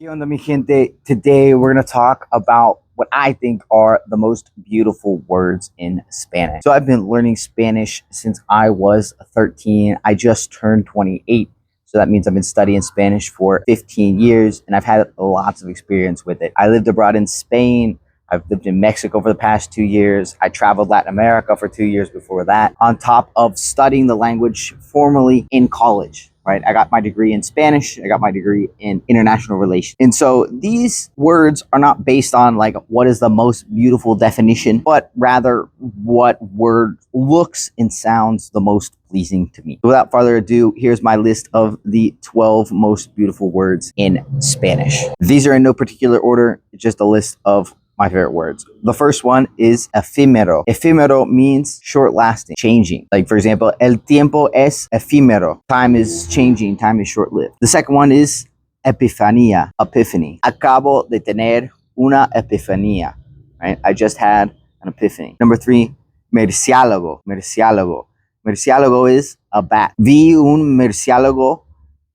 ¿Qué onda, mi gente? Today we're going to talk about what I think are the most beautiful words in Spanish. So I've been learning Spanish since I was 13. I just turned 28. So that means I've been studying Spanish for 15 years and I've had lots of experience with it. I lived abroad in Spain. I've lived in Mexico for the past 2 years. I traveled Latin America for 2 years before that, on top of studying the language formally in college. Right? I got my degree in Spanish. I got my degree in international relations. And so these words are not based on like what is the most beautiful definition, but rather what word looks and sounds the most pleasing to me. So without further ado, here's my list of the 12 most beautiful words in Spanish. These are in no particular order, just a list of my favorite words. The first one is efímero. Efímero means short lasting, changing. Like for example, el tiempo es efímero. Time is changing, time is short lived. The second one is epifanía, epiphany. Acabo de tener una epifanía, right? I just had an epiphany. Number 3, murciélago, murciélago. Murciélago is a bat. Vi un murciélago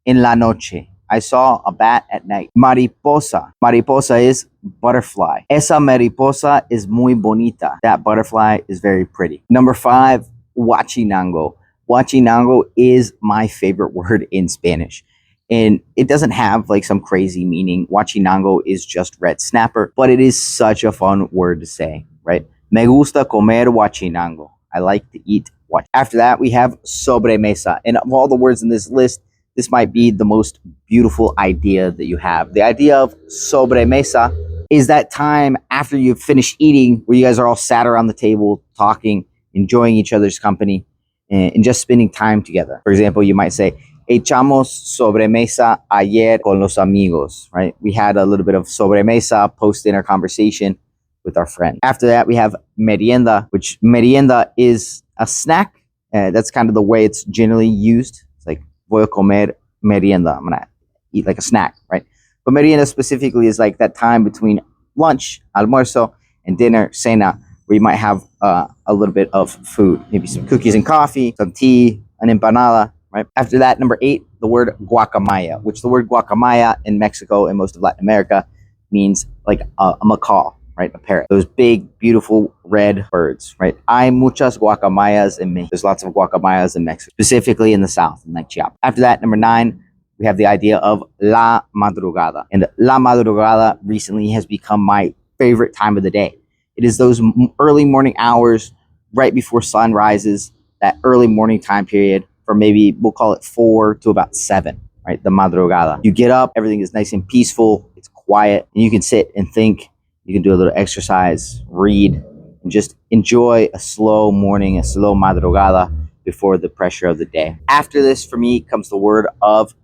en la noche. I saw a bat at night. Mariposa. Mariposa is butterfly. Esa mariposa is muy bonita. That butterfly is very pretty. Number 5, huachinango. Huachinango is my favorite word in Spanish. And it doesn't have like some crazy meaning. Huachinango is just red snapper, but it is such a fun word to say, right? Me gusta comer huachinango. I like to eat huachinango. After that, we have sobremesa. And of all the words in this list, this might be the most beautiful idea that you have. The idea of sobremesa is that time after you've finished eating where you guys are all sat around the table talking, enjoying each other's company, and just spending time together. For example, you might say, echamos sobremesa ayer con los amigos, right? We had a little bit of sobremesa post-dinner conversation with our friend. After that, we have merienda, which merienda is a snack. That's kind of the way it's generally used. It's like, voy a comer merienda. I'm gonna eat like a snack, right? But merienda specifically is like that time between lunch, almuerzo, and dinner, cena, where you might have a little bit of food, maybe some cookies and coffee, some tea, an empanada, right? After that, number 8, the word guacamaya, which the word guacamaya in Mexico and most of Latin America means like a macaw, right? A parrot. Those big, beautiful red birds, right? Hay muchas guacamayas in Mexico. There's lots of guacamayas in Mexico, specifically in the south, in like Chiapas. After that, number 9, we have the idea of la madrugada. And la madrugada recently has become my favorite time of the day. It is those early morning hours right before sun rises, that early morning time period for maybe, we'll call it 4 to about 7, right? The madrugada. You get up, everything is nice and peaceful, it's quiet, and you can sit and think. You can do a little exercise, read, and just enjoy a slow morning, a slow madrugada before the pressure of the day. After this, for me, comes the word of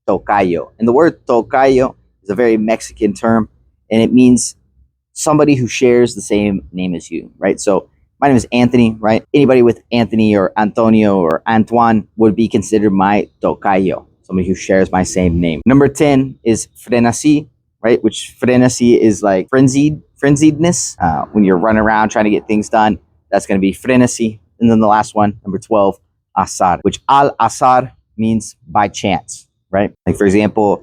tocayo. And the word tocayo is a very Mexican term, and it means somebody who shares the same name as you, right? So my name is Anthony, right? Anybody with Anthony or Antonio or Antoine would be considered my tocayo, somebody who shares my same name. Number 10 is frenesí, right? Which frenesí is like frenziedness. When you're running around trying to get things done, that's going to be frenesí. And then the last one, number 12, azar, which al azar means by chance, right? Like for example,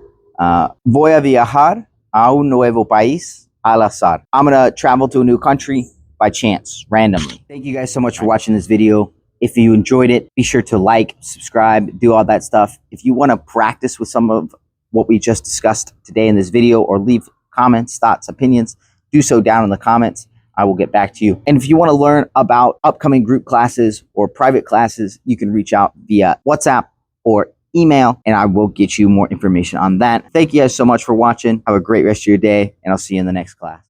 voy a viajar a un nuevo país al azar. I'm going to travel to a new country by chance, randomly. Thank you guys so much for watching this video. If you enjoyed it, be sure to like, subscribe, do all that stuff. If you want to practice with some of what we just discussed today in this video, or leave comments, thoughts, opinions, do so down in the comments. I will get back to you. And if you want to learn about upcoming group classes or private classes, you can reach out via WhatsApp or email, and I will get you more information on that. Thank you guys so much for watching. Have a great rest of your day, and I'll see you in the next class.